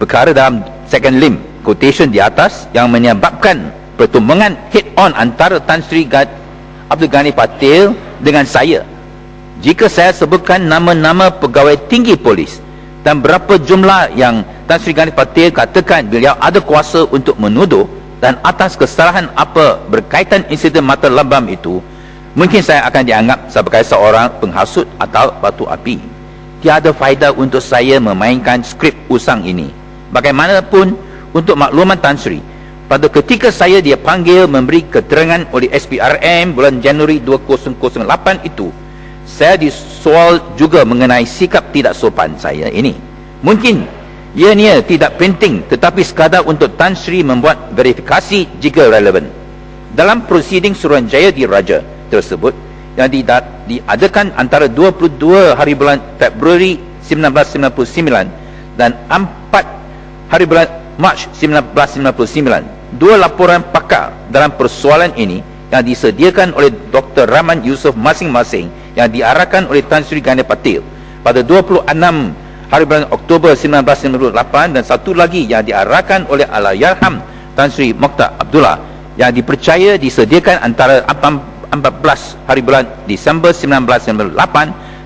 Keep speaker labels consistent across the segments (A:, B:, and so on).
A: perkara dalam second limb quotation di atas yang menyebabkan pertumbangan head on antara Tan Sri Abdul Ghani Patil dengan saya. Jika saya sebutkan nama-nama pegawai tinggi polis dan berapa jumlah yang Tan Sri Ghani Patil katakan beliau ada kuasa untuk menuduh, dan atas kesalahan apa berkaitan insiden mata lebam itu, mungkin saya akan dianggap sebagai seorang penghasut atau batu api. Tiada faedah untuk saya memainkan skrip usang ini. Bagaimanapun, untuk makluman Tan Sri, pada ketika saya dipanggil memberi keterangan oleh SPRM bulan Januari 2008 itu, saya disoal juga mengenai sikap tidak sopan saya ini. Mungkin ianya tidak penting, tetapi sekadar untuk Tan Sri membuat verifikasi jika relevan. Dalam prosiding Suruhanjaya Diraja tersebut yang diadakan antara 22 hari bulan Februari 1999 dan 4 hari bulan Mac 1999, dua laporan pakar dalam persoalan ini yang disediakan oleh Dr. Rahman Yusof masing-masing yang diarahkan oleh Tan Sri Ghani Patil pada 26 hari bulan Oktober 1998 dan satu lagi yang diarahkan oleh Allahyarham Tan Sri Mokhtar Abdullah yang dipercaya disediakan antara 14 hari bulan Disember 1998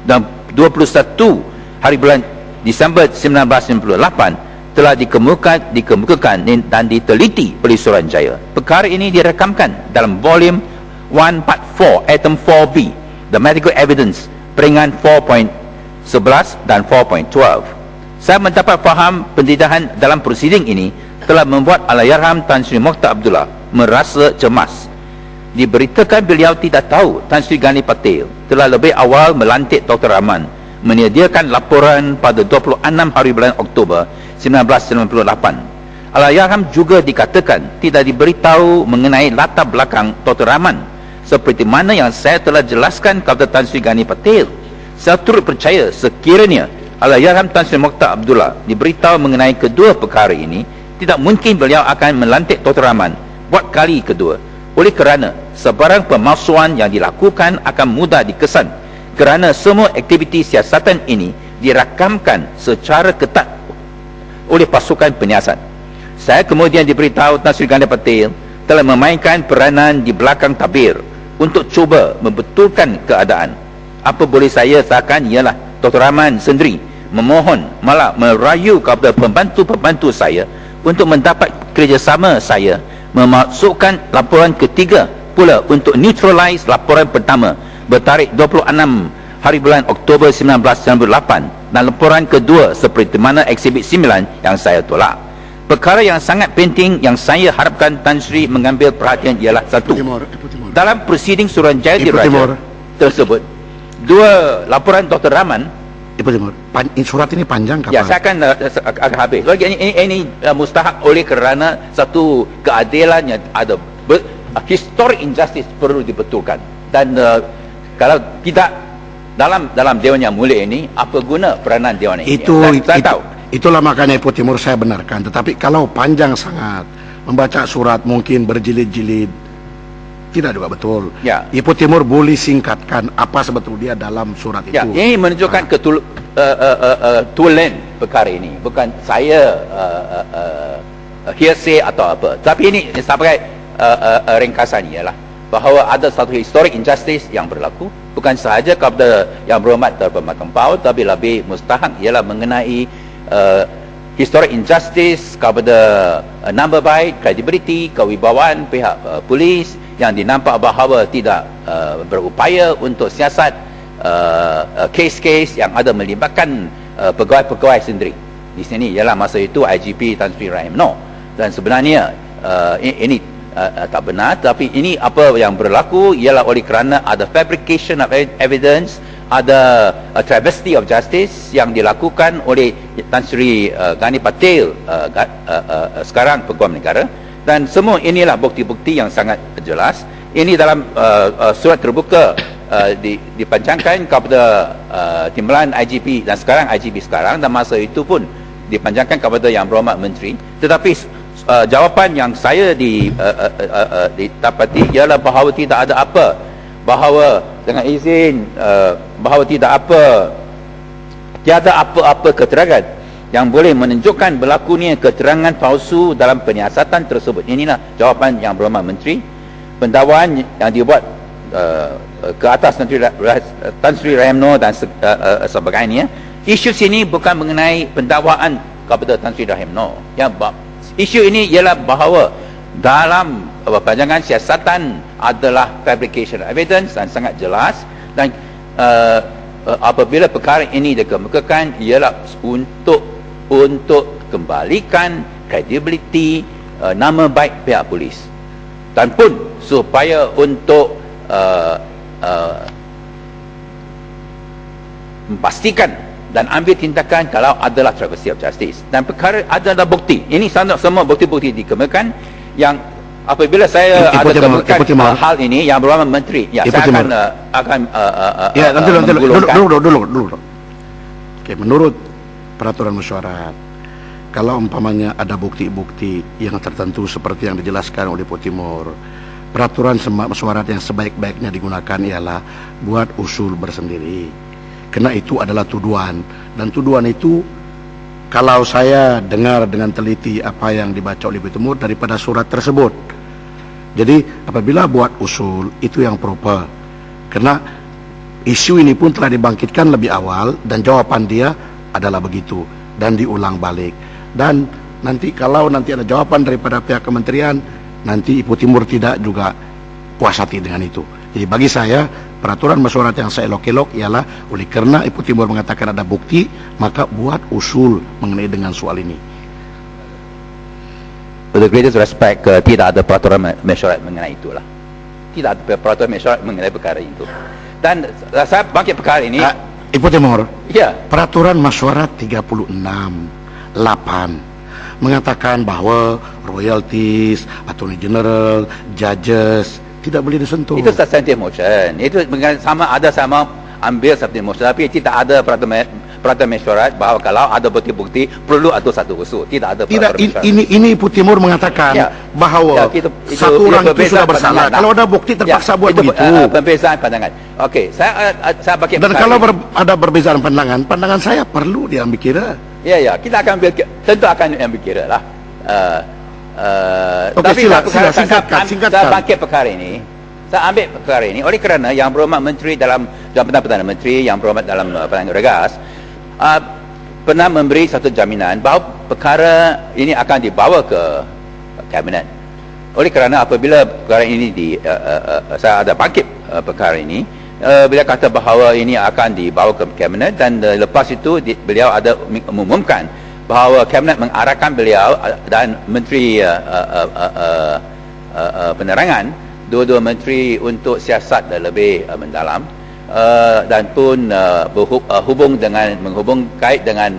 A: dan 21 hari bulan Disember 1998 telah dikemukakan dan diteliti oleh Suruhanjaya. Perkara ini direkamkan dalam volume 144 Atom 4B The Medical Evidence peringan 4.11 dan 4.12. Saya mendapat faham pendedahan dalam prosiding ini telah membuat Allahyarham Tan Sri Mokhtar Abdullah merasa cemas. Diberitakan beliau tidak tahu Tan Sri Ghani Patil telah lebih awal melantik Dr. Rahman menyediakan laporan pada 26 hari bulan Oktober 1998. Allahyarham juga dikatakan tidak diberitahu mengenai latar belakang Dr. Rahman seperti mana yang saya telah jelaskan kepada Tan Sri Ghani Patil. Saya turut percaya sekiranya Allahyarham Tan Sri Mokhtar Abdullah diberitahu mengenai kedua perkara ini, tidak mungkin beliau akan melantik Dr. Rahman buat kali kedua, oleh kerana sebarang pemalsuan yang dilakukan akan mudah dikesan kerana semua aktiviti siasatan ini dirakamkan secara ketat oleh pasukan penyiasat. Saya kemudian diberitahu Tan Sri Ghani Patil telah memainkan peranan di belakang tabir untuk cuba membetulkan keadaan. Apa boleh saya katakan ialah Dr. Rahman sendiri memohon, malah merayu kepada pembantu-pembantu saya untuk mendapat kerjasama saya memasukkan laporan ketiga pula untuk neutralize laporan pertama bertarikh 26 hari bulan Oktober 1998 dan laporan kedua seperti mana eksibit 9 yang saya tolak. Perkara yang sangat penting yang saya harapkan Tan Sri mengambil perhatian ialah satu, dalam prosiding Suruhanjaya Diraja tersebut, dua laporan Dr. Rahman.
B: Ibu Timur, surat ini panjang kapan?
A: Ya, saya akan habis. Lagi ini mustahak oleh kerana satu keadilan yang ada, historic injustice perlu dibetulkan. Dan kalau tidak dalam Dewan Yang Mulia ini, apa guna peranan Dewan ini? Saya tahu.
B: Itulah makanya Ibu Timur saya benarkan. Tetapi kalau panjang sangat, membaca surat mungkin berjilid-jilid, tidak juga betul. Ya. Ibu Timur boleh singkatkan apa sebetulnya dalam surat itu.
A: Ya, ini menunjukkan ketulen perkara ini. Bukan saya hearsay atau apa. Tapi ini sebagai ringkasan ialah bahawa ada satu historic injustice yang berlaku, bukan sahaja kepada yang berhormat terhadap Kempau, tapi lebih mustahak ialah mengenai historic injustice kepada number baik, credibility, kewibawaan pihak polis yang dinampak bahawa tidak berupaya untuk siasat kes-kes yang ada melibatkan pegawai-pegawai sendiri. Di sini ialah masa itu IGP Tan Sri Rahim Noor, dan sebenarnya ini tak benar, tapi ini apa yang berlaku ialah oleh kerana ada fabrication of evidence, ada travesty of justice yang dilakukan oleh Tan Sri Ghani Patil, sekarang Peguam Negara, dan semua inilah bukti-bukti yang sangat jelas. Ini dalam surat terbuka dipanjangkan kepada timbalan IGP dan sekarang IGP sekarang, dan masa itu pun dipanjangkan kepada Yang Berhormat Menteri. Tetapi jawapan yang saya didapati ialah bahawa tidak ada apa, bahawa dengan izin bahawa tiada apa-apa keterangan yang boleh menunjukkan berlakunya keterangan palsu dalam penyiasatan tersebut. Inilah jawapan Yang Berhormat Menteri. Pendakwaan yang dibuat ke atas Tan Sri Rahim Noor dan sebagainya, isu sini bukan mengenai pendakwaan kepada Tan Sri Rahim Noor. Isu ini ialah bahawa dalam panjangan siasatan adalah fabrication evidence dan sangat jelas, dan apabila perkara ini dikemukakan ialah untuk kembalikan kredibiliti nama baik pihak polis, dan pun supaya untuk memastikan dan ambil tindakan kalau adalah travesty of justice, dan perkara adalah bukti. Ini semua bukti-bukti dikemukakan yang apabila saya ada temukan hal ini, Yang Berhormat Menteri, saya akan
B: dulu. Okey, menurut peraturan mesyuarat, kalau umpamanya ada bukti-bukti yang tertentu seperti yang dijelaskan oleh Ibu Timur, peraturan mesyuarat yang sebaik-baiknya digunakan ialah buat usul bersendiri. Kerana itu adalah tuduhan, dan tuduhan itu kalau saya dengar dengan teliti apa yang dibaca oleh Ibu Timur daripada surat tersebut. Jadi apabila buat usul itu yang proper, kerana isu ini pun telah dibangkitkan lebih awal dan jawapan dia adalah begitu dan diulang balik. Dan nanti kalau nanti ada jawapan daripada pihak kementerian, nanti Ibu Timur tidak juga puas hati dengan itu. Jadi bagi saya peraturan mesyuarat yang saya elok-elok ialah oleh kerana Ibu Timur mengatakan ada bukti, maka buat usul mengenai dengan soal ini.
A: With the greatest respect, tidak ada peraturan mesyuarat mengenai itulah. Tidak ada peraturan mesyuarat mengenai perkara itu. Dan saya bangkit perkara ini,
B: Ibu Timur,
A: ya,
B: peraturan mesyuarat 36/8 mengatakan bahawa royalties, attorney general, judges tidak boleh disentuh.
A: Itu substantive motion. Itu sama ambil substantive motion, tapi tidak ada peraturan mesyuarat bahawa kalau ada bukti-bukti perlu ada satu usul. Tidak ada peraturan mesyuarat.
B: Ini Ibu Timur mengatakan bahawa satu orang itu sudah bersalah. Kalau ada bukti terpaksa buat begitu.
A: Perbezaan pandangan. Okey, saya bagi.
B: Dan kalau ada perbezaan pandangan saya perlu diambil kira.
A: Ya, kita akan ambil, tentu akan ambil kira lah. Tapi
B: singkatkan.
A: Saya bangkit perkara ini. Saya ambil perkara ini oleh kerana Yang Berhormat Menteri dalam Jabatan Perdana Menteri, Yang Berhormat dalam Perdana Regas, pernah memberi satu jaminan bahawa perkara ini akan dibawa ke Kabinet. Oleh kerana apabila perkara ini saya ada bangkit perkara ini, beliau kata bahawa ini akan dibawa ke Kabinet, dan lepas itu beliau ada mengumumkan bahawa Kabinet mengarahkan beliau dan Menteri Penerangan, dua-dua menteri, untuk siasat lebih mendalam, dan pun menghubung kait dengan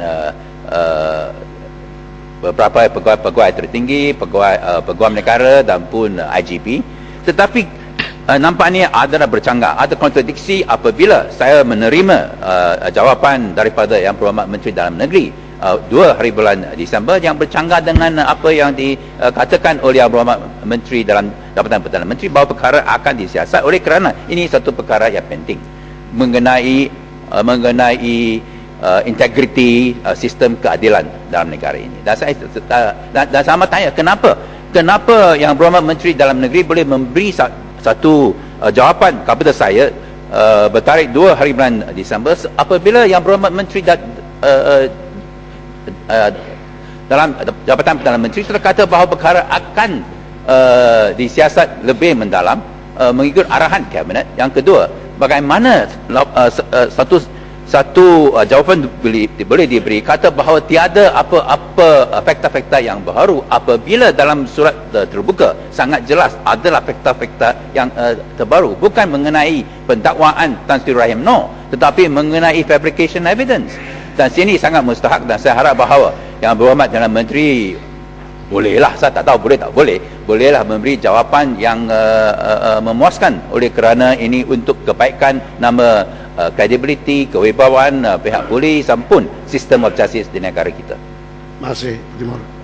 A: beberapa pegawai tertinggi, pegawai negara dan pun IGP. Tetapi nampaknya adalah bercanggah, ada kontradiksi apabila saya menerima jawapan daripada Yang Berhormat Menteri Dalam Negeri 2 hari bulan Disember yang bercanggah dengan apa yang dikatakan oleh Yang Berhormat Menteri dalam Jabatan Perdana Menteri bahawa perkara akan disiasat, oleh kerana ini satu perkara yang penting mengenai integriti sistem keadilan dalam negara ini. Dan saya sama tanya, kenapa Yang Berhormat Menteri Dalam Negeri boleh memberi satu jawapan kepada saya bertarikh 2 hari bulan Disember apabila Yang Berhormat Menteri dalam Jabatan Perdana Menteri sudah kata bahawa perkara akan disiasat lebih mendalam mengikut arahan Kabinet. Yang kedua, bagaimana satu jawapan boleh diberi kata bahawa tiada apa-apa fakta-fakta yang baru apabila dalam surat terbuka sangat jelas adalah fakta-fakta yang terbaru, bukan mengenai pendakwaan Tan Sri Rahim Noor tetapi mengenai fabrication evidence. Dan sini sangat mustahak, dan saya harap bahawa Yang Berhormat Perdana Menteri bolehlah, saya tak tahu boleh tak bolehlah memberi jawapan yang memuaskan, oleh kerana ini untuk kebaikan nama, kredibiliti, kewibawaan pihak polis dan pun sistem of justice di negara kita.
B: Terima kasih, Timur.